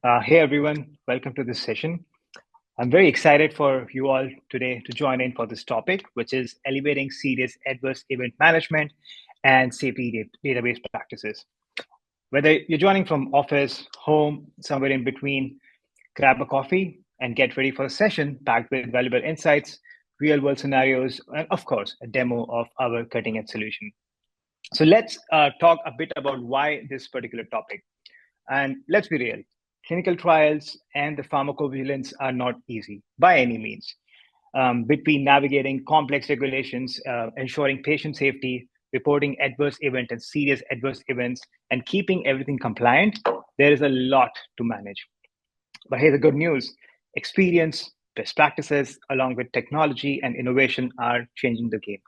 Hey everyone, welcome to this session. I'm very excited for you all today to join in for this topic, which is elevating serious adverse event management and safety database practices. Whether you're joining from office, home, somewhere in between, grab a coffee and get ready for a session packed with valuable insights, real world scenarios, and of course, a demo of our cutting edge solution. So let's talk a bit about why this particular topic. And let's be real, clinical trials and the pharmacovigilance are not easy by any means. Between navigating complex regulations, ensuring patient safety, reporting adverse events and serious adverse events, and keeping everything compliant, there is a lot to manage. But here's the good news: experience, best practices, along with technology and innovation, are changing the game.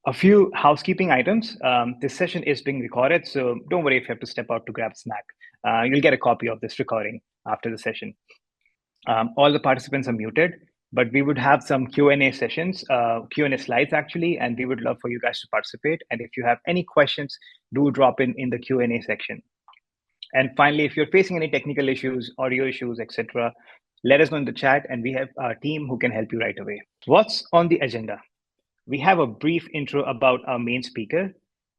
A few housekeeping items. This session is being recorded, so don't worry if you have to step out to grab a snack. You'll get a copy of this recording after the session. All the participants are muted, but we would have some Q&A sessions, Q&A slides actually, and we would love for you guys to participate. And if you have any questions, do drop in the Q&A section. And finally, if you're facing any technical issues, audio issues, etc., let us know in the chat, and we have our team who can help you right away. What's on the agenda? We have a brief intro about our main speaker.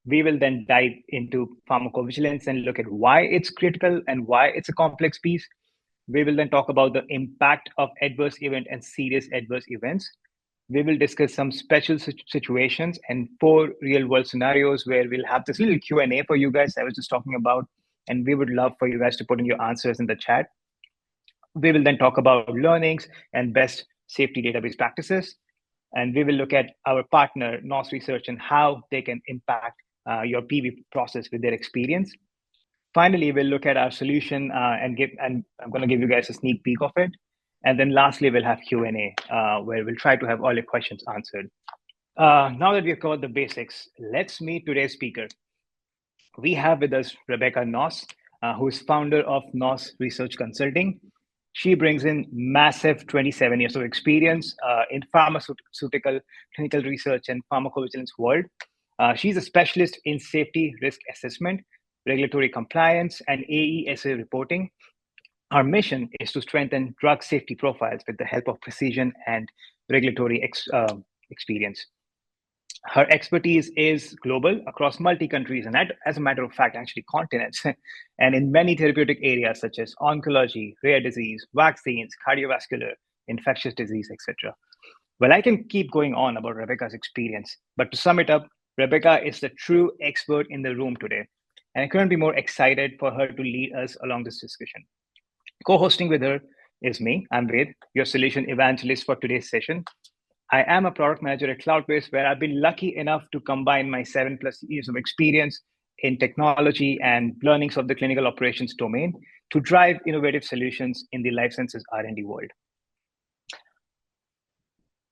We will then dive into pharmacovigilance and look at why it's critical and why it's a complex piece. We will then talk about the impact of adverse event and serious adverse events. We will discuss some special situations and 4 real-world scenarios where we'll have this little Q&A for you guys I was just talking about, and we would love for you guys to put in your answers in the chat. We will then talk about learnings and best safety database practices. And we will look at our partner, NOS Research, and how they can impact your PV process with their experience. Finally, we'll look at our solution and I'm going to give you guys a sneak peek of it. And then lastly, we'll have Q&A where we'll try to have all your questions answered. Now that we've covered the basics, let's meet today's speaker. We have with us Rebecca Noss, who is founder of NOS Research Consulting. She brings in massive 27 years of experience in pharmaceutical clinical research and pharmacovigilance world. She's a specialist in safety risk assessment, regulatory compliance, and AESA reporting. Our mission is to strengthen drug safety profiles with the help of precision and regulatory experience. Her expertise is global across multi-countries and, as a matter of fact, actually continents, and in many therapeutic areas such as oncology, rare disease, vaccines, cardiovascular, infectious disease, etc. Well, I can keep going on about Rebecca's experience, but to sum it up, Rebecca is the true expert in the room today, and I couldn't be more excited for her to lead us along this discussion. Co-hosting with her is me, I'm Ved, your solution evangelist for today's session. I am a product manager at Cloudbyz, where I've been lucky enough to combine my 7+ years of experience in technology and learnings of the clinical operations domain to drive innovative solutions in the life sciences R&D world.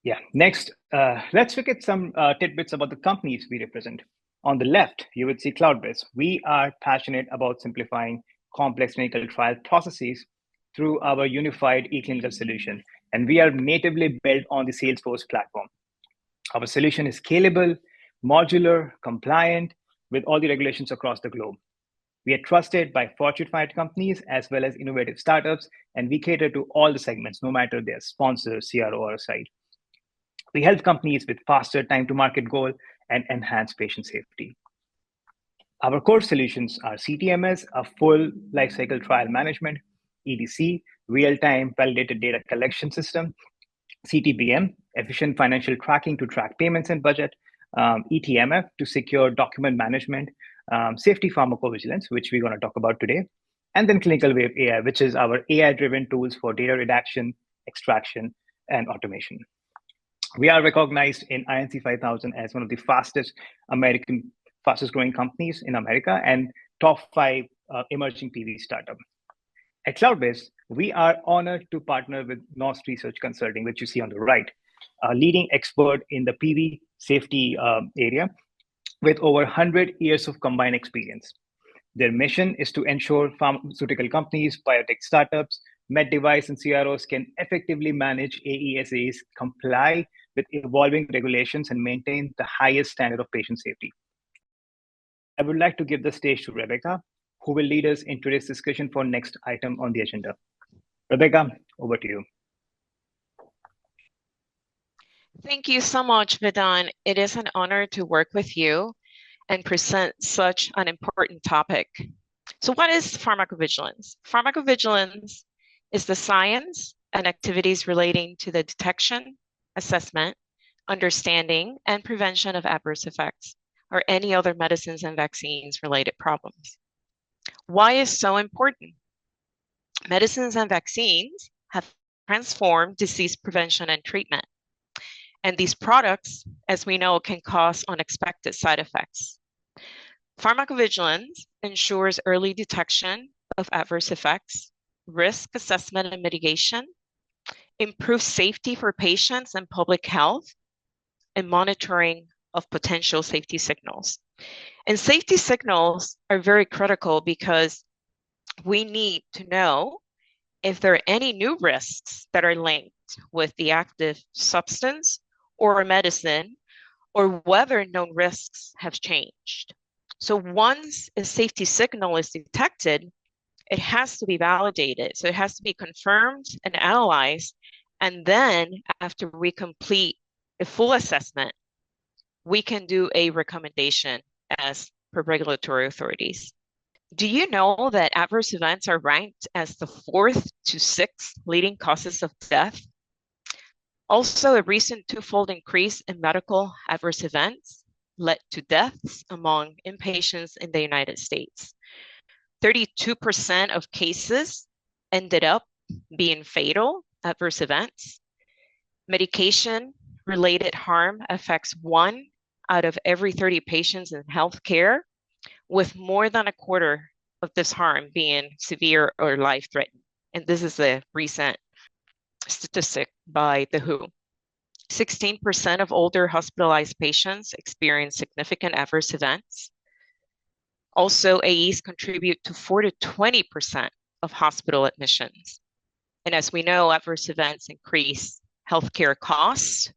Yeah, next, let's look at some tidbits about the companies we represent. On the left, you would see Cloudbyz. We are passionate about simplifying complex clinical trial processes through our unified eClinical solution. And we are natively built on the Salesforce platform. Our solution is scalable, modular, compliant with all the regulations across the globe. We are trusted by Fortune 500 companies as well as innovative startups, and we cater to all the segments, no matter their sponsor, CRO, or site. We help companies with faster time to market goal and enhance patient safety. Our core solutions are CTMS, a full lifecycle trial management, EDC, real-time validated data collection system, CTBM, efficient financial tracking to track payments and budget, ETMF to secure document management, safety pharmacovigilance, which we're going to talk about today, and then Clinical Wave AI, which is our AI-driven tools for data redaction, extraction, and automation. We are recognized in INC 5000 as one of the fastest growing companies in America and top 5 emerging PV startup. At Cloudbyz, we are honored to partner with NOS Research Consulting, which you see on the right, a leading expert in the PV safety area with over 100 years of combined experience. Their mission is to ensure pharmaceutical companies, biotech startups, med device, and CROs can effectively manage AESAs, comply with evolving regulations, and maintain the highest standard of patient safety. I would like to give the stage to Rebecca, who will lead us in today's discussion for next item on the agenda. Rebecca, over to you. Thank you so much, Vedant. It is an honor to work with you and present such an important topic. So what is pharmacovigilance? Pharmacovigilance is the science and activities relating to the detection, assessment, understanding, and prevention of adverse effects or any other medicines and vaccines related problems. Why is so important? Medicines and vaccines have transformed disease prevention and treatment. And these products, as we know, can cause unexpected side effects. Pharmacovigilance ensures early detection of adverse effects, risk assessment and mitigation, improves safety for patients and public health, and monitoring of potential safety signals. And safety signals are very critical because we need to know if there are any new risks that are linked with the active substance or a medicine, or whether known risks have changed. So once a safety signal is detected, it has to be validated. So it has to be confirmed and analyzed. And then after we complete a full assessment, we can do a recommendation as per regulatory authorities. Do you know that adverse events are ranked as the 4th to 6th leading causes of death? Also, a recent twofold increase in medical adverse events led to deaths among inpatients in the United States. 32% of cases ended up being fatal adverse events. Medication-related harm affects 1 out of every 30 patients in healthcare, with more than a quarter of this harm being severe or life-threatening. And this is a recent statistic by the WHO. 16% of older hospitalized patients experience significant adverse events. Also, AEs contribute to 4 to 20% of hospital admissions. And as we know, adverse events increase healthcare costs,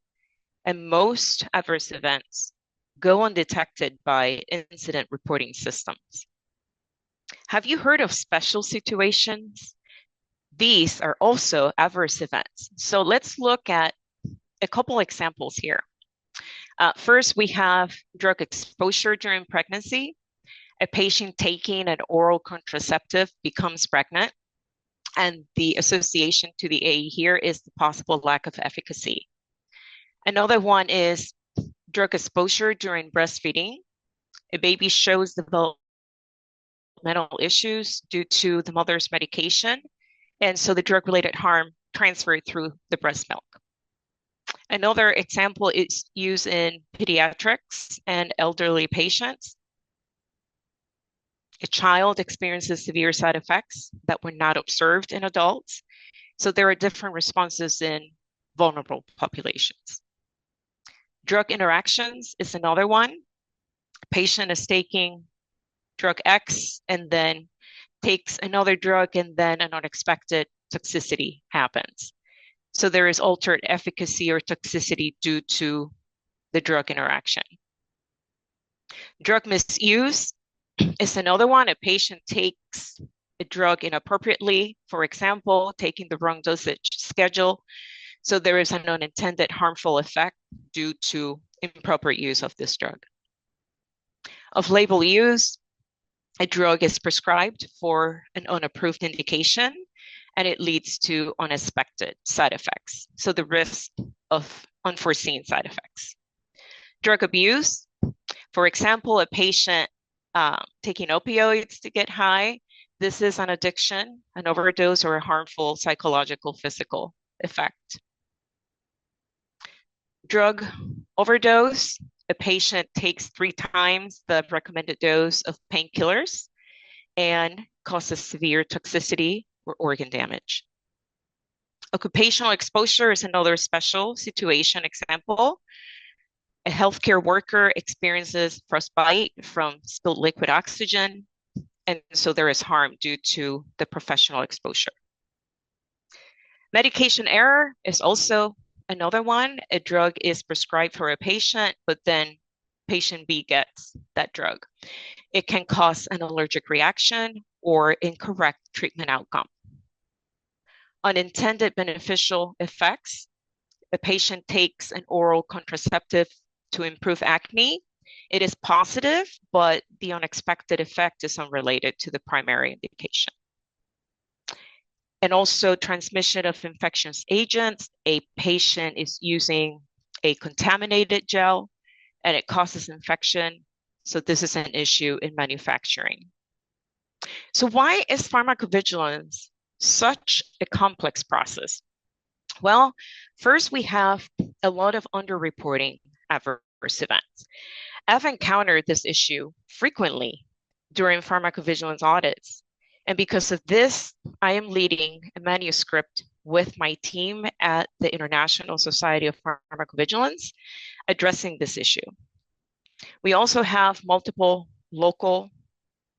and most adverse events go undetected by incident reporting systems. Have you heard of special situations? These are also adverse events. So let's look at a couple examples here. First, we have drug exposure during pregnancy. A patient taking an oral contraceptive becomes pregnant, and the association to the AE here is the possible lack of efficacy. Another one is drug exposure during breastfeeding. A baby shows developmental issues due to the mother's medication, and so the drug-related harm transferred through the breast milk. Another example is used in pediatrics and elderly patients. A child experiences severe side effects that were not observed in adults. So there are different responses in vulnerable populations. Drug interactions is another one. A patient is taking drug X and then takes another drug, and then an unexpected toxicity happens. So there is altered efficacy or toxicity due to the drug interaction. Drug misuse is another one. A patient takes a drug inappropriately, for example, taking the wrong dosage schedule. So there is an unintended harmful effect due to improper use of this drug. Off-label use, a drug is prescribed for an unapproved indication, and it leads to unexpected side effects. So the risk of unforeseen side effects. Drug abuse, for example, a patient taking opioids to get high. This is an addiction, an overdose, or a harmful psychological, physical effect. Drug overdose, a patient takes 3 times the recommended dose of painkillers and causes severe toxicity or organ damage. Occupational exposure is another special situation example. A healthcare worker experiences frostbite from spilled liquid oxygen, and so there is harm due to the professional exposure. Medication error is also another one. A drug is prescribed for a patient, but then patient B gets that drug. It can cause an allergic reaction or incorrect treatment outcome. Unintended beneficial effects. A patient takes an oral contraceptive to improve acne. It is positive, but the unexpected effect is unrelated to the primary indication. And also transmission of infectious agents. A patient is using a contaminated gel and it causes infection. So this is an issue in manufacturing. So why is pharmacovigilance such a complex process? Well, first we have a lot of underreporting adverse events. I've encountered this issue frequently during pharmacovigilance audits. And because of this, I am leading a manuscript with my team at the International Society of Pharmacovigilance addressing this issue. We also have multiple local,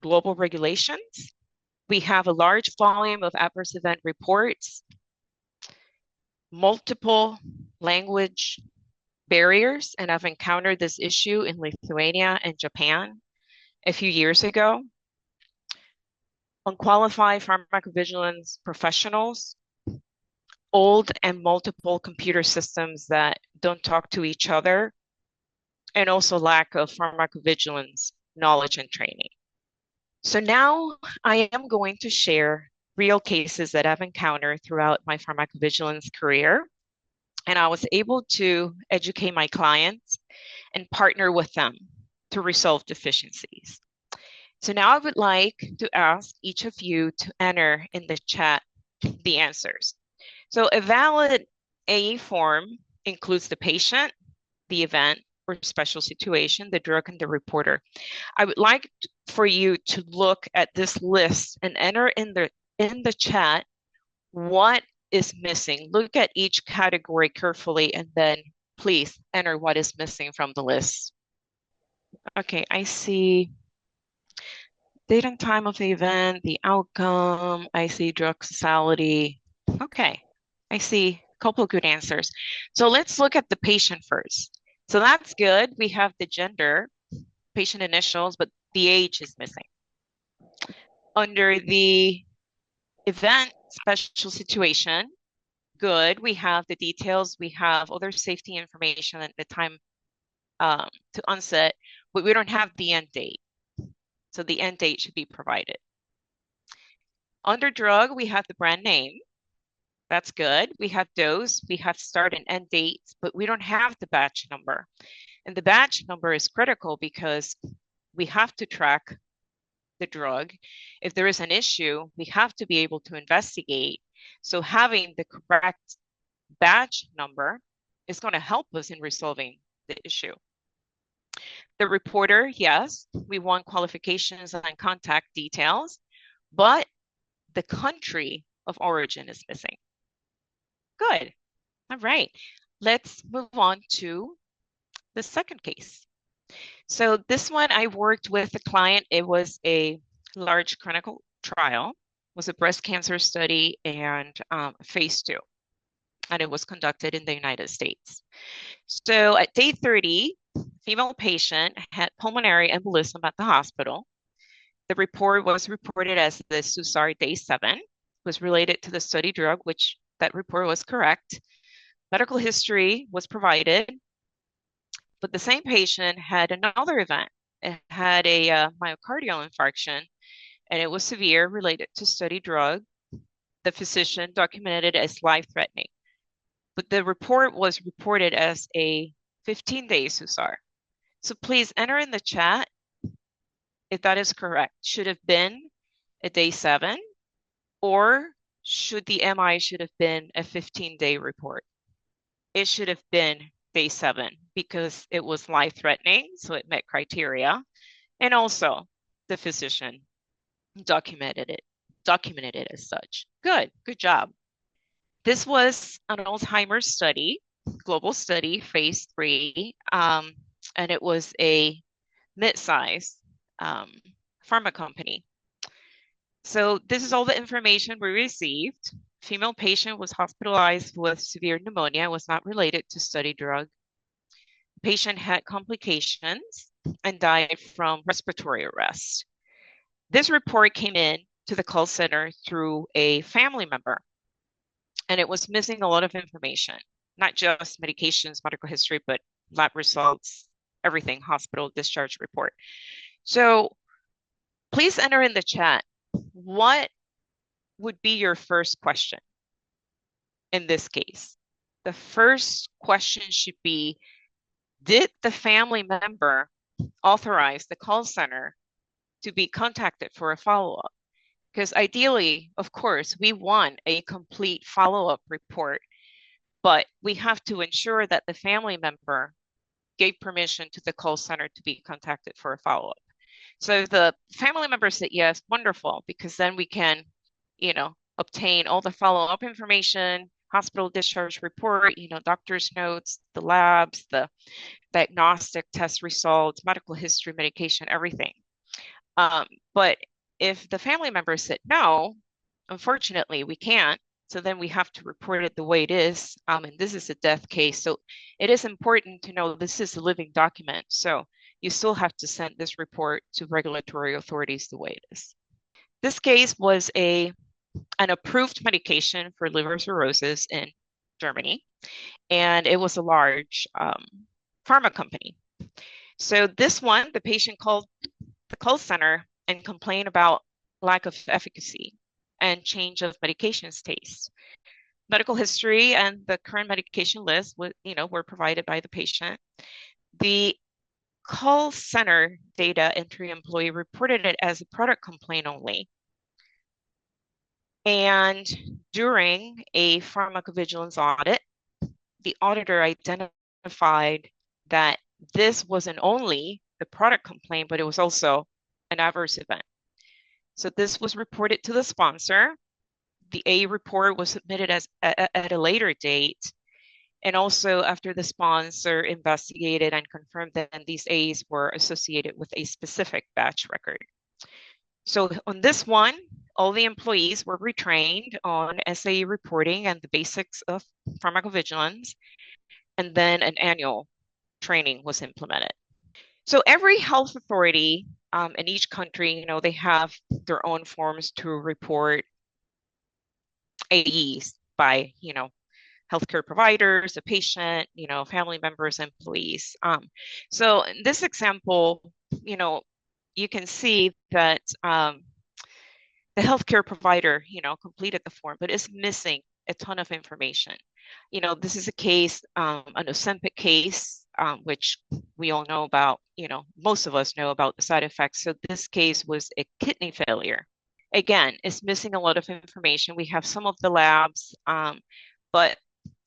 global regulations. We have a large volume of adverse event reports, multiple language barriers, and I've encountered this issue in Lithuania and Japan a few years ago. Unqualified pharmacovigilance professionals, old and multiple computer systems that don't talk to each other, and also lack of pharmacovigilance knowledge and training. So now I am going to share real cases that I've encountered throughout my pharmacovigilance career. And I was able to educate my clients and partner with them to resolve deficiencies. So now I would like to ask each of you to enter in the chat the answers. So a valid AE form includes the patient, the event or special situation, the drug, and the reporter. I would like for you to look at this list and enter in the chat what is missing. Look at each category carefully and then please enter what is missing from the list. Okay, I see date and time of the event, the outcome, I see drug causality. Okay, I see a couple of good answers. So let's look at the patient first. So that's good. We have the gender, patient initials, but the age is missing. Under the event, special situation, good. We have the details. We have other safety information at the time to onset, but we don't have the end date. So the end date should be provided. Under drug, we have the brand name. That's good. We have dose, we have start and end dates, but we don't have the batch number. And the batch number is critical because we have to track the drug. If there is an issue, we have to be able to investigate. So having the correct batch number is going to help us in resolving the issue. The reporter, yes, we want qualifications and contact details, but the country of origin is missing. Good. All right. Let's move on to the second case. So this one I worked with a client. It was a large clinical trial. It was a breast cancer study and phase 2. And it was conducted in the United States. So at day 30, female patient had pulmonary embolism at the hospital. The report was reported as the SUSAR day 7. It was related to the study drug, which that report was correct. Medical history was provided, but the same patient had another event. It had a myocardial infarction, and it was severe, related to study drug. The physician documented it as life-threatening, but the report was reported as a 15-day SUSAR. So please enter in the chat if that is correct. Should have been a day 7, or should the MI should have been a 15-day report? It should have been day 7 because it was life-threatening, so it met criteria. And also the physician documented it as such. Good job. This was an Alzheimer's study, global study, phase 3, and it was a mid-size pharma company. So this is all the information we received. Female patient was hospitalized with severe pneumonia, was not related to study drug. patient had complications and died from respiratory arrest. This report came in to the call center through a family member, and it was missing a lot of information, not just medications, medical history, but lab results, everything, hospital discharge report. So please enter in the chat, what would be your first question in this case? The first question should be, did the family member authorize the call center to be contacted for a follow-up? Because ideally, of course, we want a complete follow-up report, but we have to ensure that the family member gave permission to the call center to be contacted for a follow-up. So if the family member said yes, wonderful, because then we can, obtain all the follow-up information, hospital discharge report, doctor's notes, the labs, the diagnostic test results, medical history, medication, everything. But if the family member said no, unfortunately, we can't. So then we have to report it the way it is. And this is a death case. So it is important to know this is a living document. So you still have to send this report to regulatory authorities the way it is. This case was an approved medication for liver cirrhosis in Germany, and it was a large pharma company. So this one, the patient called the call center and complained about lack of efficacy and change of medications taste. Medical history and the current medication list were provided by the patient. The call center data entry employee reported it as a product complaint only. And during a pharmacovigilance audit, the auditor identified that this wasn't only the product complaint, but it was also an adverse event. So this was reported to the sponsor. The A report was submitted at a later date. And also after the sponsor investigated and confirmed that these A's were associated with a specific batch record. So on this one, all the employees were retrained on SAE reporting and the basics of pharmacovigilance, and then an annual training was implemented. So every health authority in each country, they have their own forms to report AEs by, healthcare providers, the patient, family members, employees. So in this example, you can see that the healthcare provider, completed the form, but is missing a ton of information. This is a case, an Ozempic case, which we all know about, most of us know about the side effects. So this case was a kidney failure. Again, it's missing a lot of information. We have some of the labs, but,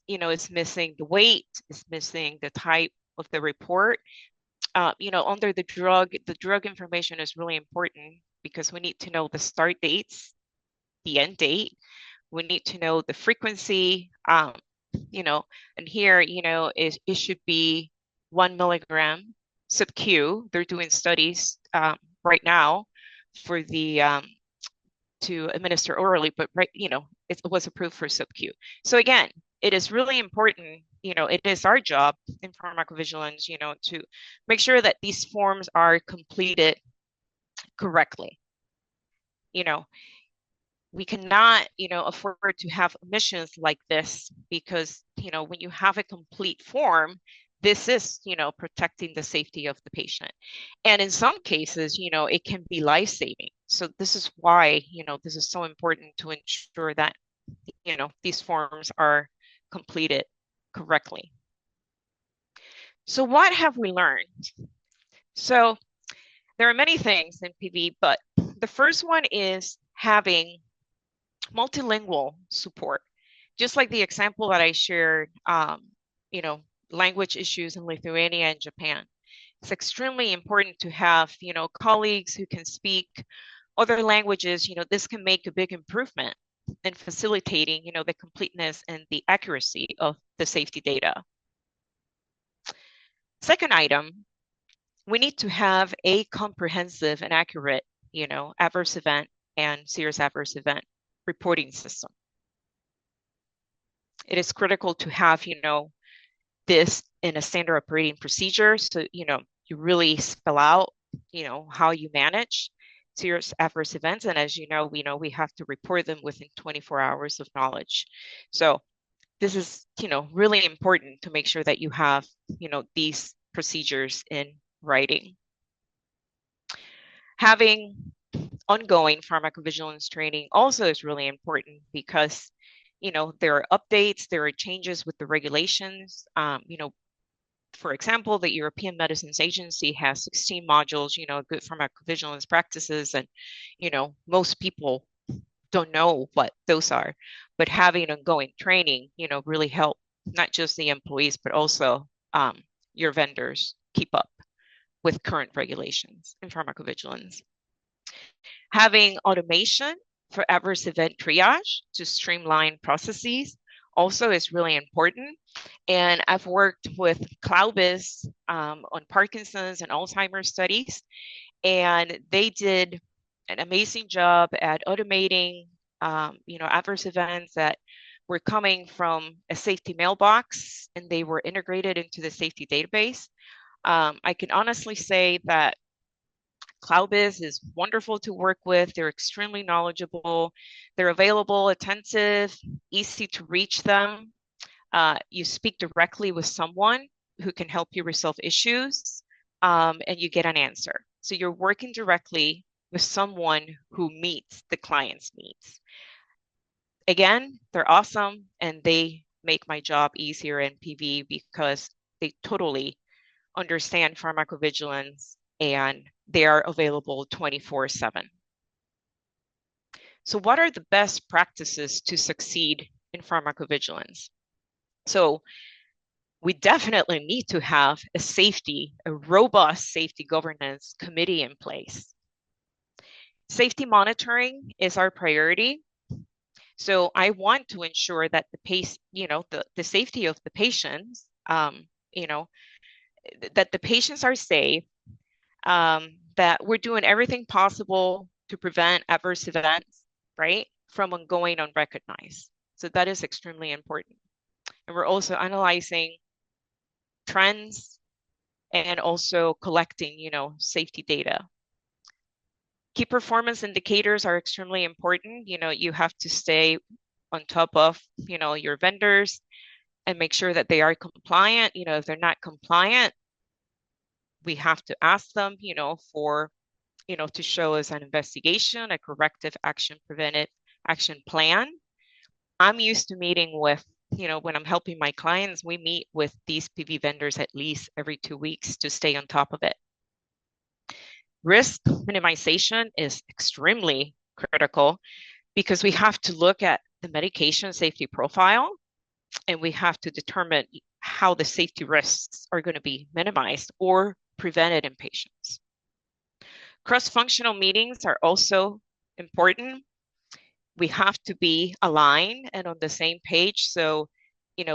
it's missing the weight, it's missing the type of the report. Under the drug information is really important because we need to know the start dates, the end date. We need to know the frequency, and here, it should be 1 milligram sub-Q. They're doing studies right now for the to administer orally, but it was approved for sub-Q. So again, it is really important, it is our job in pharmacovigilance, to make sure that these forms are completed correctly. We cannot, afford to have omissions like this because, when you have a complete form, this is, protecting the safety of the patient. And in some cases, it can be life-saving. So this is why, this is so important to ensure that, these forms are completed correctly. So what have we learned? So there are many things in PV, but the first one is having multilingual support. Just like the example that I shared, language issues in Lithuania and Japan. It's extremely important to have, colleagues who can speak other languages. This can make a big improvement in facilitating, the completeness and the accuracy of the safety data. Second item, we need to have a comprehensive and accurate, adverse event and serious adverse event reporting system. It is critical to have, this in a standard operating procedure. So, you really spell out, how you manage serious adverse events. And as you know, we have to report them within 24 hours of knowledge. So this is, really important to make sure that you have, these procedures in writing. Having ongoing pharmacovigilance training also is really important because, there are updates, there are changes with the regulations. For example, the European Medicines Agency has 16 modules, good pharmacovigilance practices, and, most people don't know what those are, but having ongoing training, really help not just the employees, but also your vendors keep up with current regulations in pharmacovigilance. Having automation for adverse event triage to streamline processes also is really important. And I've worked with Cloudbyz on Parkinson's and Alzheimer's studies, and they did an amazing job at automating, adverse events that were coming from a safety mailbox, and they were integrated into the safety database. I can honestly say that Cloudbyz is wonderful to work with. They're extremely knowledgeable. They're available, attentive, easy to reach them. You speak directly with someone who can help you resolve issues, and you get an answer. So you're working directly with someone who meets the client's needs. Again, they're awesome, and they make my job easier in PV because they totally understand pharmacovigilance and they are available 24/7. So what are the best practices to succeed in pharmacovigilance? So we definitely need to have a robust safety governance committee in place. Safety monitoring is our priority. So I want to ensure that the safety of the patients, that the patients are safe, that we're doing everything possible to prevent adverse events, right, from ongoing unrecognized. So that is extremely important. And we're also analyzing trends and also collecting, safety data. Key performance indicators are extremely important. You have to stay on top of, your vendors and make sure that they are compliant. If they're not compliant, we have to ask them, to show us an investigation, a corrective action, preventive action plan. I'm used to meeting with, when I'm helping my clients, we meet with these PV vendors at least every 2 weeks to stay on top of it. Risk minimization is extremely critical because we have to look at the medication safety profile and we have to determine how the safety risks are going to be minimized or prevented in patients. Cross-functional meetings are also important. We have to be aligned and on the same page. So,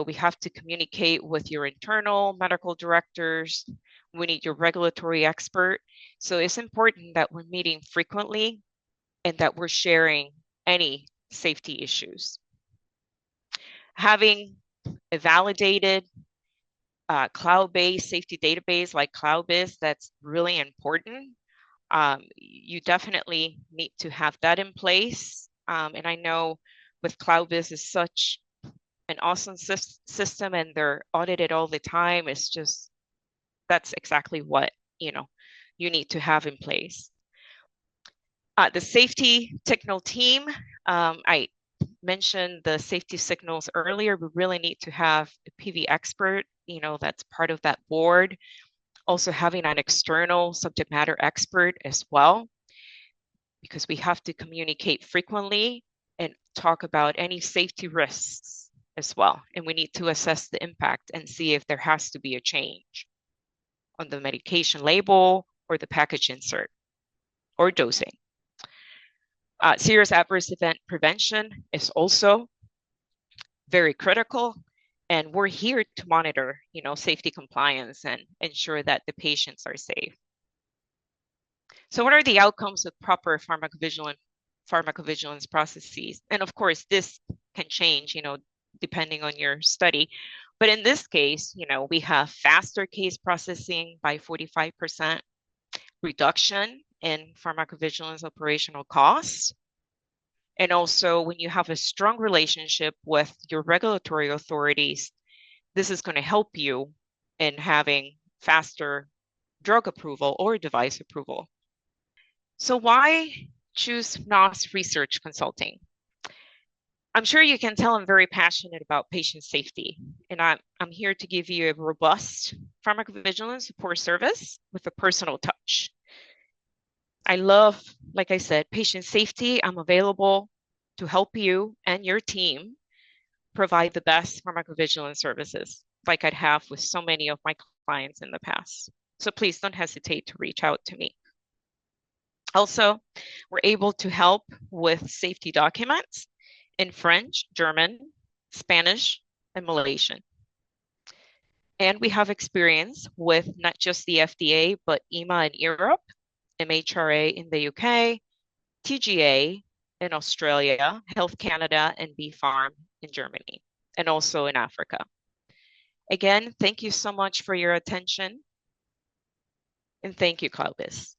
we have to communicate with your internal medical directors. We need your regulatory expert. So it's important that we're meeting frequently and that we're sharing any safety issues. Having a validated cloud-based safety database like Cloudbyz, that's really important. You definitely need to have that in place. And I know with Cloudbyz is such an awesome system and they're audited all the time. It's just, that's exactly what, you need to have in place. The safety signal team, I mentioned the safety signals earlier. We really need to have a PV expert, that's part of that board. Also having an external subject matter expert as well, because we have to communicate frequently and talk about any safety risks as well. And we need to assess the impact and see if there has to be a change on the medication label or the package insert or dosing. Serious adverse event prevention is also very critical. And we're here to monitor, safety compliance and ensure that the patients are safe. So what are the outcomes of proper pharmacovigilance processes? And of course, this can change, depending on your study. But in this case, we have faster case processing by 45%, reduction in pharmacovigilance operational costs. And also, when you have a strong relationship with your regulatory authorities, this is going to help you in having faster drug approval or device approval. So why choose NOS Research Consulting? I'm sure you can tell I'm very passionate about patient safety, and I'm here to give you a robust pharmacovigilance support service with a personal touch. I love, like I said, patient safety. I'm available to help you and your team provide the best pharmacovigilance services like I'd have with so many of my clients in the past. So please don't hesitate to reach out to me. Also, we're able to help with safety documents in French, German, Spanish, and Malaysian. And we have experience with not just the FDA, but EMA in Europe, MHRA in the UK, TGA in Australia, Health Canada, and BfArM in Germany, and also in Africa. Again, thank you so much for your attention. And thank you, Cloudbyz.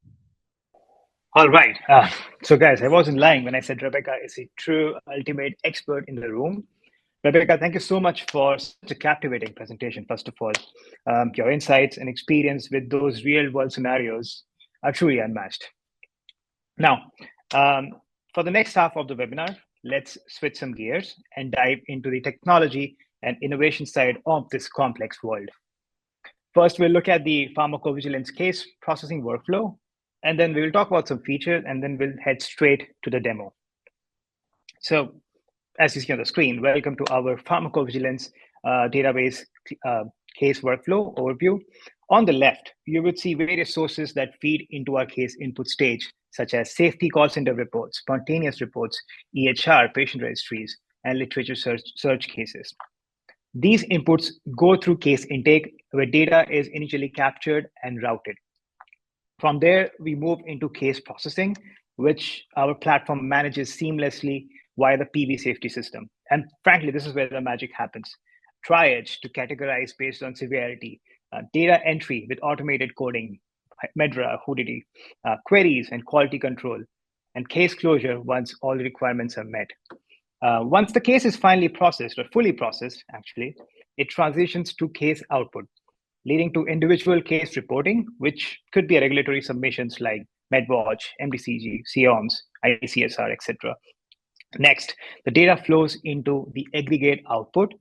All right. So guys, I wasn't lying when I said Rebecca is a true ultimate expert in the room. Rebecca, thank you so much for such a captivating presentation, first of all. Your insights and experience with those real-world scenarios are truly unmatched. Now, for the next half of the webinar, let's switch some gears and dive into the technology and innovation side of this complex world. First, we'll look at the pharmacovigilance case processing workflow, and then we will talk about some features, and then we'll head straight to the demo. So, as you see on the screen, welcome to our pharmacovigilance database case workflow overview. On the left, you would see various sources that feed into our case input stage, such as safety call center reports, spontaneous reports, EHR, patient registries, and literature search cases. These inputs go through case intake, where data is initially captured and routed. From there, we move into case processing, which our platform manages seamlessly via the PV safety system. And frankly, this is where the magic happens. Triage to categorize based on severity, data entry with automated coding, MEDRA, HUDD, queries and quality control, and case closure once all the requirements are met. Once the case is finally processed, or fully processed, actually, it transitions to case output, leading to individual case reporting, which could be regulatory submissions like MedWatch, MDCG, COMS, ICSR, etc. Next, the data flows into the aggregate output,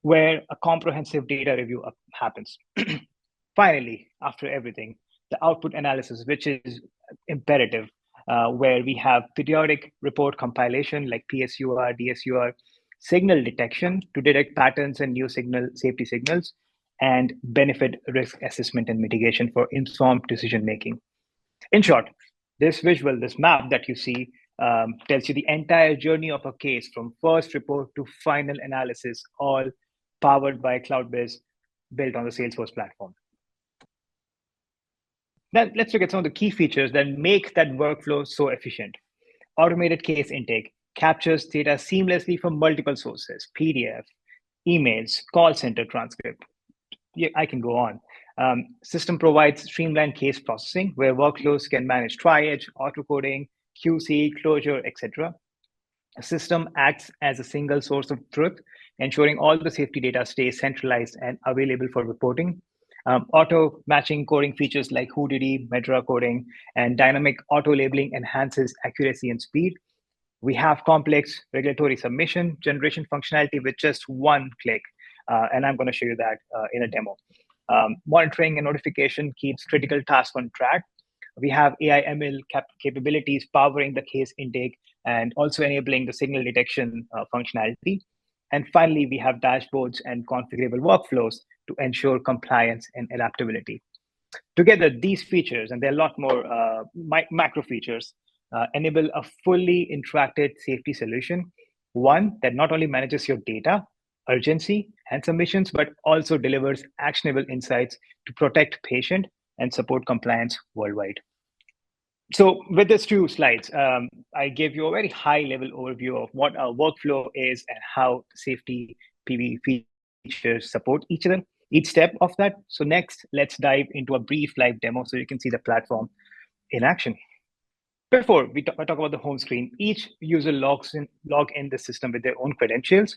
where a comprehensive data review happens. Finally, after everything, the output analysis, which is imperative, where we have periodic report compilation like PSUR, DSUR, signal detection to detect patterns and new safety signals, and benefit risk assessment and mitigation for informed decision making. In short, this visual, this map that you see, tells you the entire journey of a case from first report to final analysis, all powered by Cloudbyz, built on the Salesforce platform. Now, let's look at some of the key features that make that workflow so efficient. Automated case intake captures data seamlessly from multiple sources, PDF, emails, call center transcript. Yeah, I can go on. System provides streamlined case processing, where workflows can manage triage, auto-coding, QC, closure, etc. The system acts as a single source of truth, ensuring all the safety data stays centralized and available for reporting. Auto matching coding features like HUDD, MEDRA coding, and dynamic auto labeling enhances accuracy and speed. We have complex regulatory submission generation functionality with just one click, and I'm going to show you that in a demo. Monitoring and notification keeps critical tasks on track. We have AI ML capabilities powering the case intake and also enabling the signal detection functionality. And finally, we have dashboards and configurable workflows to ensure compliance and adaptability. Together, these features, and there are a lot more macro features, enable a fully interactive safety solution, one that not only manages your data, urgency, and submissions, but also delivers actionable insights to protect patient and support compliance worldwide. So with these two slides, I gave you a very high-level overview of what our workflow is and how safety PV features support each step of that. So next, let's dive into a brief live demo so you can see the platform in action. Before we talk about the home screen, each user log in the system with their own credentials,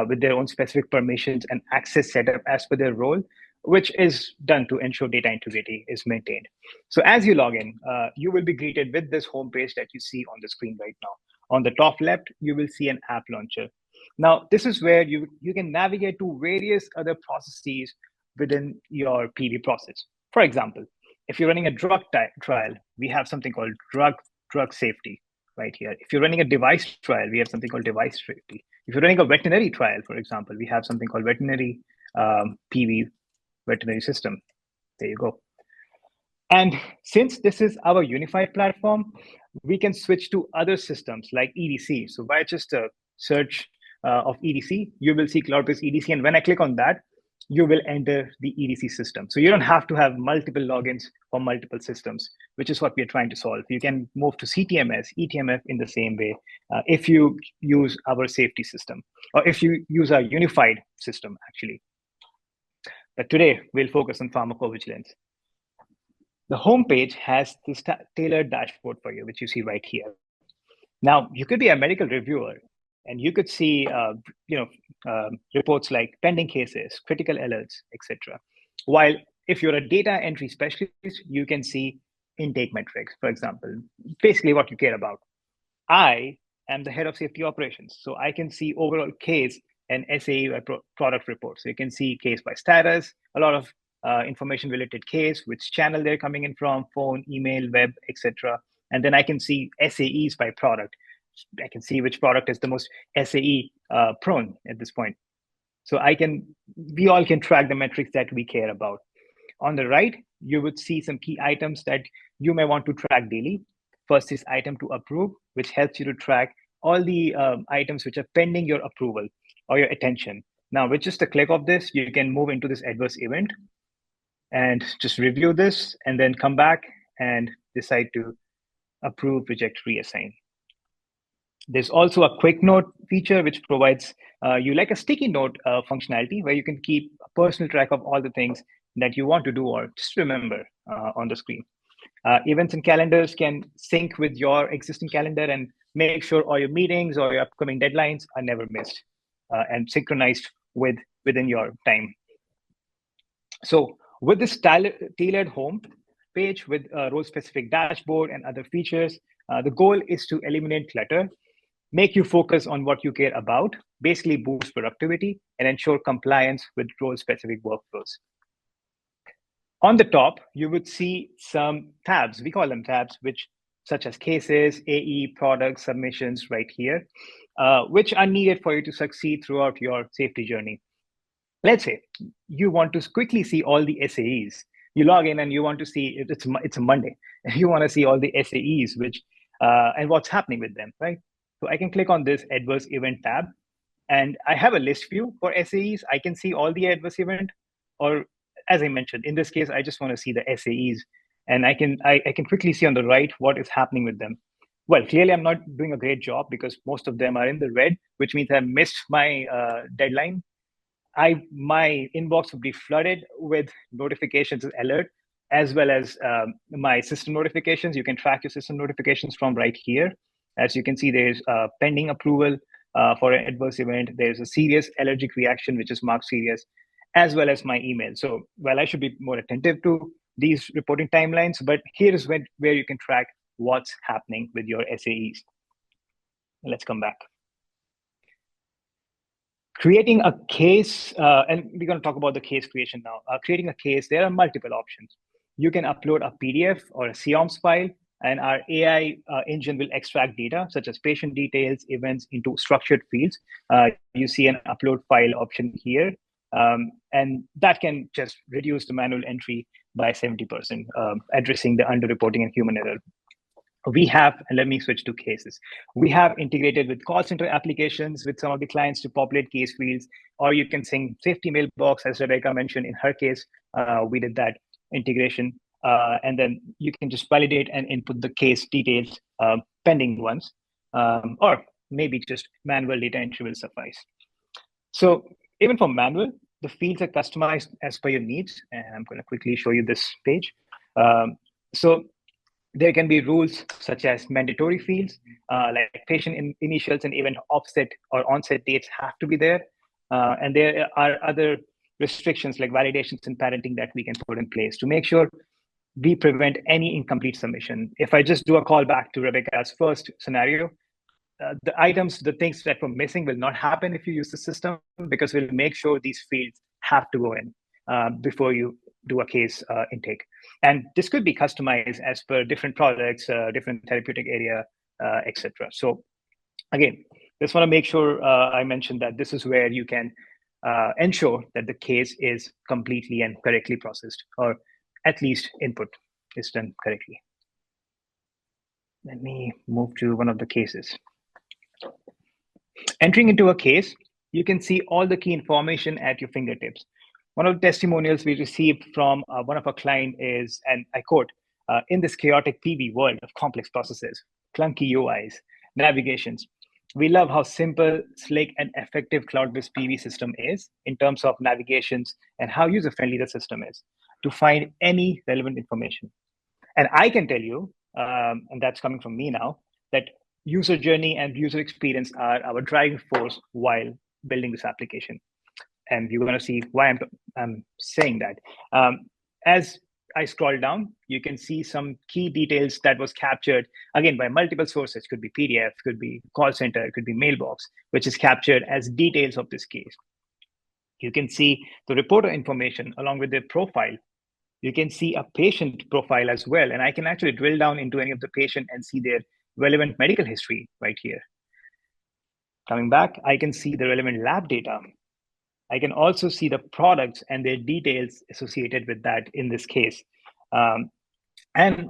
with their own specific permissions and access setup as per their role, which is done to ensure data integrity is maintained. So as you log in, you will be greeted with this homepage that you see on the screen right now. On the top left, you will see an app launcher. Now, this is where you can navigate to various other processes within your PV process. For example, if you're running a drug trial, we have something called drug safety right here. If you're running a device trial, we have something called device safety. If you're running a veterinary trial, for example, we have something called veterinary PV, veterinary system. There you go. And since this is our unified platform, we can switch to other systems like EDC. So by just a search of EDC, you will see Cloudbyz EDC. And when I click on that, you will enter the EDC system. So you don't have to have multiple logins for multiple systems, which is what we're trying to solve. You can move to CTMS, eTMF in the same way if you use our safety system, or if you use our unified system, actually. But today, we'll focus on pharmacovigilance. The homepage has this tailored dashboard for you, which you see right here. Now, you could be a medical reviewer, and you could see reports like pending cases, critical alerts, etc. While if you're a data entry specialist, you can see intake metrics, for example, basically what you care about. I am the head of safety operations, so I can see overall case and SAE product reports. So you can see case by status, a lot of information related case, which channel they're coming in from, phone, email, web, etc. And then I can see SAEs by product. I can see which product is the most SAE prone at this point. So we all can track the metrics that we care about. On the right, you would see some key items that you may want to track daily. First is item to approve, which helps you to track all the items which are pending your approval or your attention. Now, with just a click of this, you can move into this adverse event and just review this and then come back and decide to approve, reject, reassign. There's also a quick note feature, which provides you like a sticky note functionality where you can keep a personal track of all the things that you want to do or just remember on the screen. Events and calendars can sync with your existing calendar and make sure all your meetings or your upcoming deadlines are never missed and synchronized within your time. So with this tailored home page with a role-specific dashboard and other features, the goal is to eliminate clutter, make you focus on what you care about, basically boost productivity, and ensure compliance with role-specific workflows. On the top, you would see some tabs. We call them tabs, such as cases, AE, products, submissions right here, which are needed for you to succeed throughout your safety journey. Let's say you want to quickly see all the SAEs. You log in and you want to see, it's a Monday, and you want to see all the SAEs, and what's happening with them, right? So I can click on this adverse event tab, and I have a list view for SAEs. I can see all the adverse event, or as I mentioned, in this case, I just want to see the SAEs, and I can quickly see on the right what is happening with them. Well, clearly I'm not doing a great job because most of them are in the red, which means I missed my deadline. My inbox would be flooded with notifications and alert, as well as my system notifications. You can track your system notifications from right here. As you can see, there's pending approval for an adverse event. There's a serious allergic reaction, which is marked serious, as well as my email. So, I should be more attentive to these reporting timelines, but here is where you can track what's happening with your SAEs. Let's come back. Creating a case, and we're going to talk about the case creation now. Creating a case, there are multiple options. You can upload a PDF or a COMS file, and our AI engine will extract data such as patient details, events into structured fields. You see an upload file option here, and that can just reduce the manual entry by 70%, addressing the underreporting and human error. We have, and let me switch to cases. We have integrated with call center applications with some of the clients to populate case fields, or you can sync safety mailbox, as Rebecca mentioned in her case. We did that integration, and then you can just validate and input the case details, pending ones, or maybe just manual data entry will suffice. So Even for manual, the fields are customized as per your needs. And I'm going to quickly show you this page. So there can be rules such as mandatory fields, like patient initials and event offset or onset dates have to be there. And there are other restrictions like validations and parenting that we can put in place to make sure we prevent any incomplete submission. If I just do a call back to Rebecca's first scenario, the things that were missing will not happen if you use the system, because we'll make sure these fields have to go in before you do a case intake. And this could be customized as per different products, different therapeutic area, etc. So again, just want to make sure I mentioned that this is where you can ensure that the case is completely and correctly processed, or at least input is done correctly. Let me move to one of the cases. Entering into a case, you can see all the key information at your fingertips. One of the testimonials we received from one of our clients is, and I quote, in this chaotic PV world of complex processes, clunky UIs, navigations, we love how simple, slick, and effective Cloudbyz PV system is in terms of navigations and how user-friendly the system is to find any relevant information. And I can tell you, and that's coming from me now, that user journey and user experience are our driving force while building this application. And you're going to see why I'm saying that. As I scroll down, you can see some key details that was captured, again, by multiple sources. Could be PDF, could be call center, could be mailbox, which is captured as details of this case. You can see the reporter information along with their profile. You can see a patient profile as well. And I can actually drill down into any of the patient and see their relevant medical history right here. Coming back, I can see the relevant lab data. I can also see the products and their details associated with that in this case. And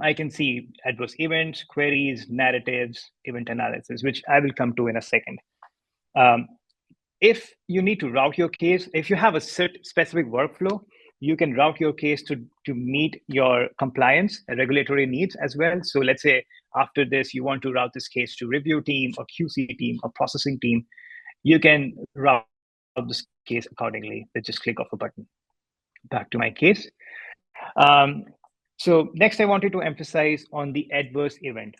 I can see adverse events, queries, narratives, event analysis, which I will come to in a second. If you need to route your case, if you have a specific workflow, you can route your case to meet your compliance and regulatory needs as well. So let's say after this, you want to route this case to review team or QC team or processing team, you can route this case accordingly. Let's just click off a button. Back to my case. So next, I wanted to emphasize on the adverse event.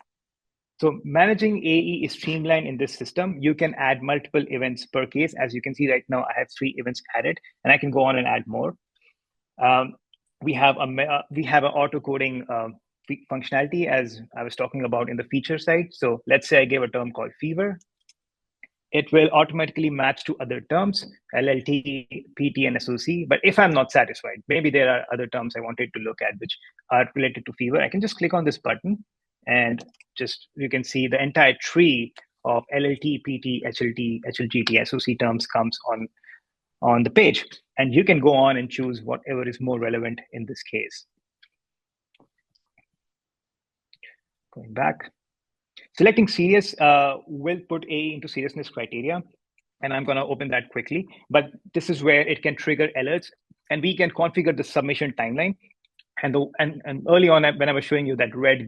So managing AE is streamlined in this system. You can add multiple events per case. As you can see right now, I have 3 events added, and I can go on and add more. We have an auto coding functionality, as I was talking about in the feature side. So let's say I gave a term called fever. It will automatically match to other terms, LLT, PT, and SOC. But if I'm not satisfied, maybe there are other terms I wanted to look at which are related to fever, I can just click on this button and just, you can see the entire tree of LLT, PT, HLT, HLGT, SOC terms comes on the page. And you can go on and choose whatever is more relevant in this case. Going back. Selecting serious will put AE into seriousness criteria. And I'm going to open that quickly. But this is where it can trigger alerts. And we can configure the submission timeline. And early on, when I was showing you that red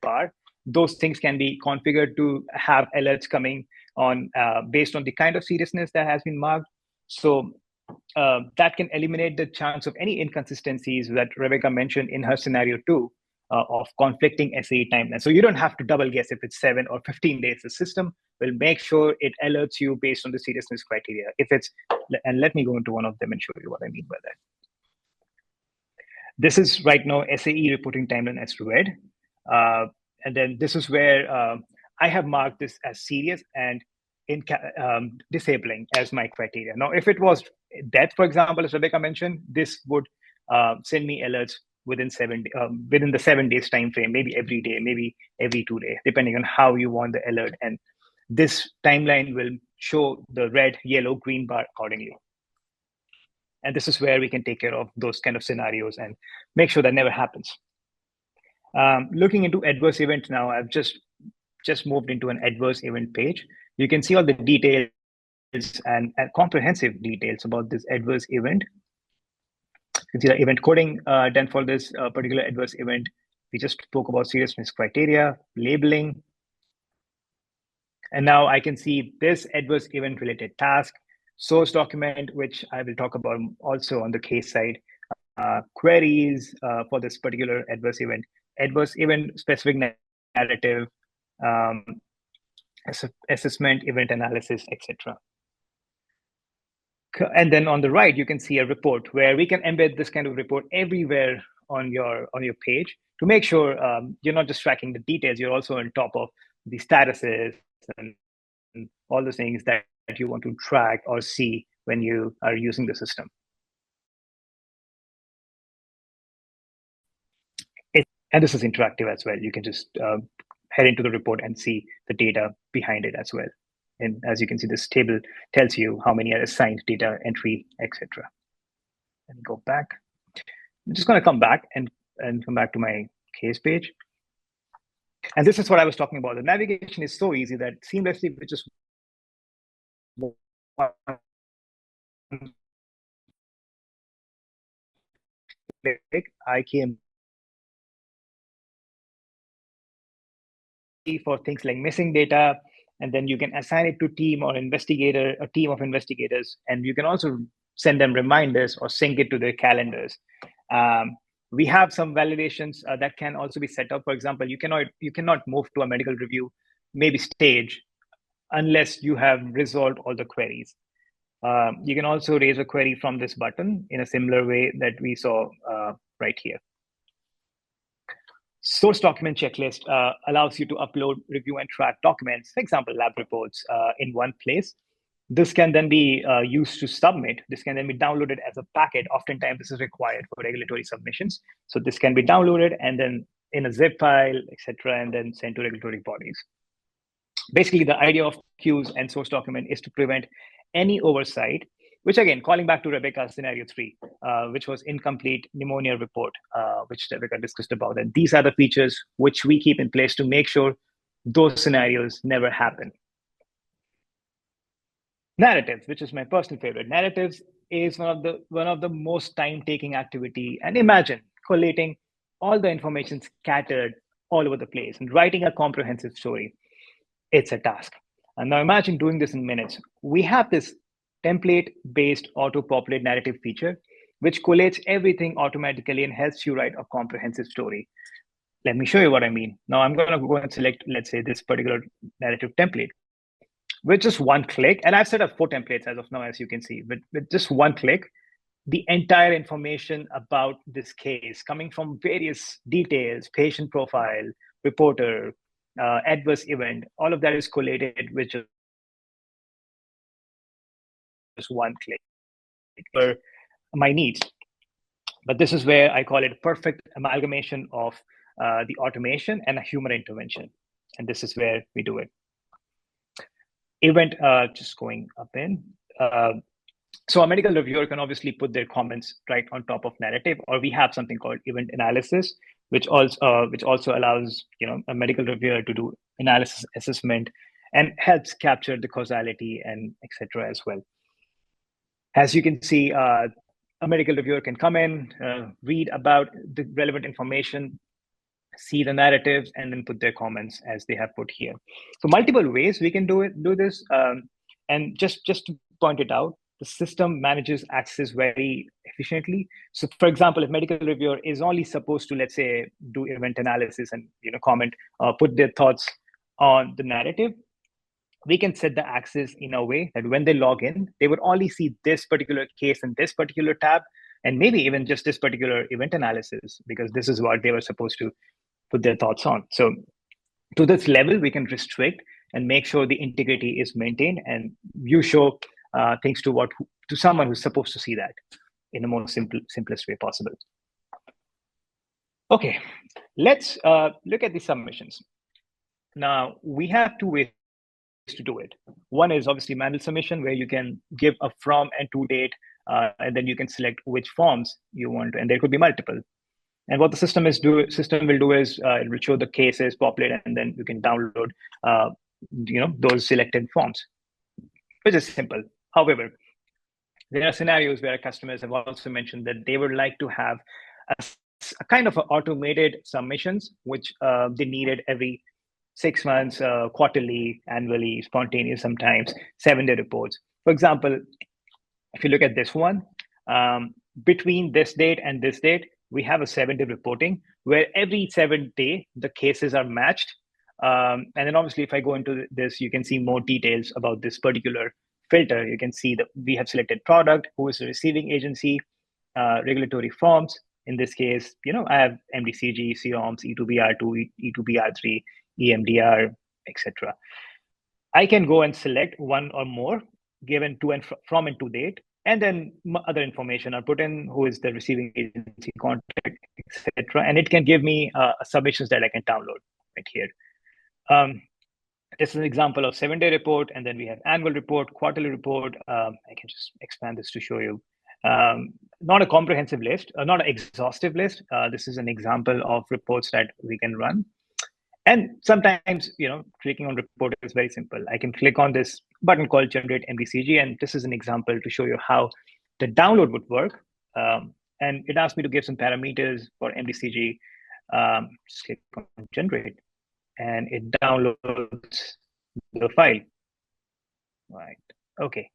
bar, those things can be configured to have alerts coming on based on the kind of seriousness that has been marked. So that can eliminate the chance of any inconsistencies that Rebecca mentioned in her scenario too, of conflicting SAE timeline. So you don't have to double guess if it's 7 or 15 days. The system will make sure it alerts you based on the seriousness criteria. If it's, and let me go into one of them and show you what I mean by that. This is right now SAE reporting timeline as red. And then this is where I have marked this as serious and disabling as my criteria. Now, if it was death, for example, as Rebecca mentioned, this would send me alerts within the 7 days time frame, maybe every day, maybe every 2 days, depending on how you want the alert. And this timeline will show the red, yellow, green bar accordingly. And this is where we can take care of those kind of scenarios and make sure that never happens. Looking into adverse events now, I've just moved into an adverse event page. You can see all the details and comprehensive details about this adverse event. You can see the event coding done for this particular adverse event. We just spoke about seriousness criteria, labeling. And now I can see this adverse event related task, source document, which I will talk about also on the case side, queries for this particular adverse event specific narrative, assessment, event analysis, etc. And then on the right, you can see a report where we can embed this kind of report everywhere on your page to make sure you're not just tracking the details, you're also on top of the statuses and all the things that you want to track or see when you are using the system. And this is interactive as well. You can just head into the report and see the data behind it as well. And as you can see, this table tells you how many are assigned data entry, etc. Let me go back. I'm just going to come back and come back to my case page. And this is what I was talking about. The navigation is so easy that seamlessly with just click, I came for things like missing data, and then you can assign it to team or investigator, a team of investigators, and you can also send them reminders or sync it to their calendars. We have some validations that can also be set up. For example, you cannot move to a medical review, maybe stage, unless you have resolved all the queries. You can also raise a query from this button in a similar way that we saw right here. Source document checklist allows you to upload, review, and track documents, for example, lab reports in one place. This can then be used to submit. This can then be downloaded as a packet. Oftentimes, this is required for regulatory submissions. So this can be downloaded and then in a zip file, etc., and then sent to regulatory bodies. Basically, the idea of queues and source document is to prevent any oversight, which again, calling back to Rebecca's scenario 3, which was incomplete pneumonia report, which Rebecca discussed about. And these are the features which we keep in place to make sure those scenarios never happen. Narratives, which is my personal favorite. Narratives is one of the most time-taking activity. And imagine collating all the information scattered all over the place and writing a comprehensive story. It's a task. And now imagine doing this in minutes. We have this template-based auto-populate narrative feature, which collates everything automatically and helps you write a comprehensive story. Let me show you what I mean. Now I'm going to go and select, let's say, this particular narrative template. With just one click, and I've set up 4 templates as of now, as you can see, with just one click, the entire information about this case coming from various details, patient profile, reporter, adverse event, all of that is collated with just one click for my needs. But this is where I call it perfect amalgamation of the automation and a human intervention. And this is where we do it. Event, just going up in. So a medical reviewer can obviously put their comments right on top of narrative, or we have something called event analysis, which also allows a medical reviewer to do analysis, assessment, and helps capture the causality and etc. as well. As you can see, a medical reviewer can come in, read about the relevant information, see the narratives, and then put their comments as they have put here. So multiple ways we can do this. And just to point it out, the system manages access very efficiently. So for example, if medical reviewer is only supposed to, let's say, do event analysis and comment, put their thoughts on the narrative, we can set the access in a way that when they log in, they would only see this particular case in this particular tab, and maybe even just this particular event analysis, because this is what they were supposed to put their thoughts on. So to this level, we can restrict and make sure the integrity is maintained, and you show things to someone who's supposed to see that in the most simplest way possible. Okay, let's look at the submissions. Now, we have 2 ways to do it. One is obviously manual submission, where you can give a from and to date, and then you can select which forms you want, and there could be multiple. And what the system will do is it will show the cases, populate, and then you can download those selected forms, which is simple. However, there are scenarios where customers have also mentioned that they would like to have a kind of automated submissions, which they needed every 6 months, quarterly, annually, spontaneous, sometimes 7-day reports. For example, if you look at this one, between this date and this date, we have a 7-day reporting where every 7th day, the cases are matched. And then obviously, if I go into this, you can see more details about this particular filter. You can see that we have selected product, who is the receiving agency, regulatory forms. In this case, I have MDCG, COMS, E2BR2, E2BR3, EMDR, etc. I can go and select one or more given to and from and to date, and then other information are put in, who is the receiving agency, contact, etc. And it can give me submissions that I can download right here. This is an example of 7-day report, and then we have annual report, quarterly report. I can just expand this to show you. Not a comprehensive list, not an exhaustive list. This is an example of reports that we can run. And sometimes, clicking on report is very simple. I can click on this button called Generate MDCG, and this is an example to show you how the download would work. And it asks me to give some parameters for MDCG. Just click on Generate, and it downloads the file. Right. Okay.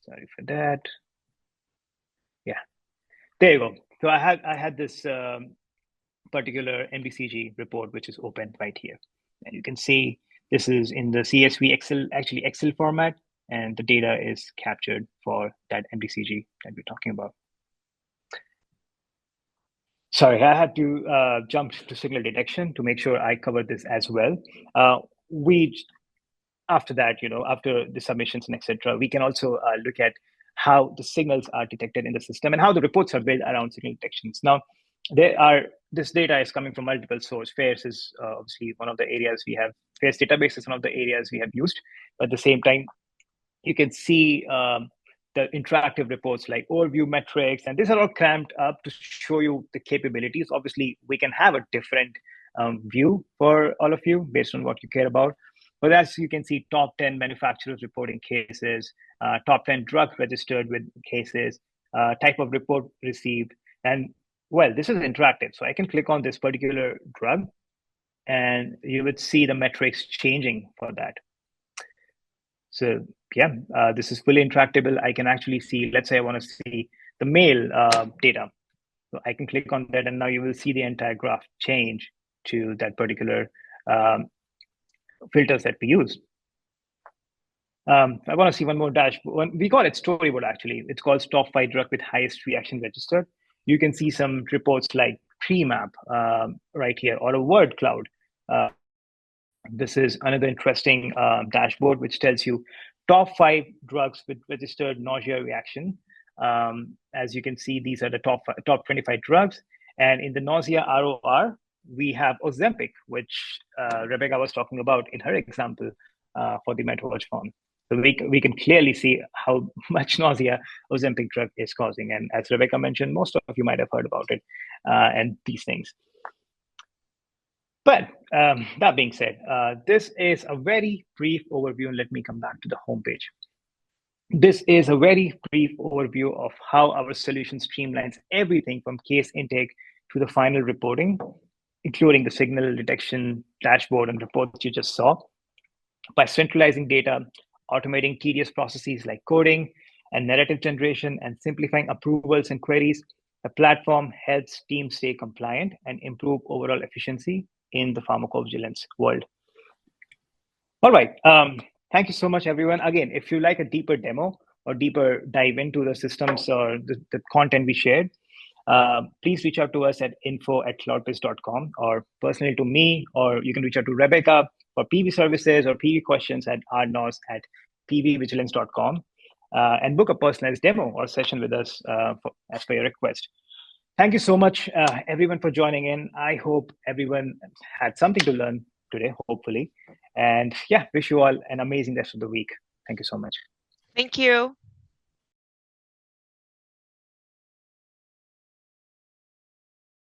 Sorry for that. Yeah. There you go. So I had this particular MDCG report, which is open right here. And you can see this is in the CSV Excel format, and the data is captured for that MDCG that we're talking about. Sorry, I had to jump to signal detection to make sure I covered this as well. After that, after the submissions and etc., we can also look at how the signals are detected in the system and how the reports are built around signal detections. Now, this data is coming from multiple sources. FAIRS is obviously one of the areas we have. FAIRS database is one of the areas we have used. But at the same time, you can see the interactive reports like overview metrics, and these are all cramped up to show you the capabilities. Obviously, we can have a different view for all of you based on what you care about. But as you can see, top 10 manufacturers reporting cases, top 10 drugs registered with cases, type of report received. And well, this is interactive. So I can click on this particular drug, and you would see the metrics changing for that. So yeah, this is fully interactable. I can actually see, let's say I want to see the male data. So I can click on that, and now you will see the entire graph change to that particular filters that we use. I want to see one more dashboard. We call it storyboard, actually. It's called top 5 drug with highest reaction registered. You can see some reports like tree map right here, or a word cloud. This is another interesting dashboard, which tells you top 5 drugs with registered nausea reaction. As you can see, these are the top 25 drugs. And in the nausea ROR, we have Ozempic, which Rebecca was talking about in her example for the MetaWatch form. So we can clearly see how much nausea Ozempic drug is causing. And as Rebecca mentioned, most of you might have heard about it and these things. But that being said, this is a very brief overview, and let me come back to the homepage. This is a very brief overview of how our solution streamlines everything from case intake to the final reporting, including the signal detection dashboard and reports you just saw. By centralizing data, automating tedious processes like coding and narrative generation, and simplifying approvals and queries, the platform helps teams stay compliant and improve overall efficiency in the pharmacovigilance world. All right. Thank you so much, everyone. Again, if you like a deeper demo or deeper dive into the systems or the content we shared, please reach out to us at info@cloudbyz.com, or personally to me, or you can reach out to Rebecca for PV services or PV questions at rnos@pvvigilance.com, and book a personalized demo or session with us as per your request. Thank you so much, everyone, for joining in. I hope everyone had something to learn today, hopefully. And yeah, wish you all an amazing rest of the week. Thank you so much. Thank you.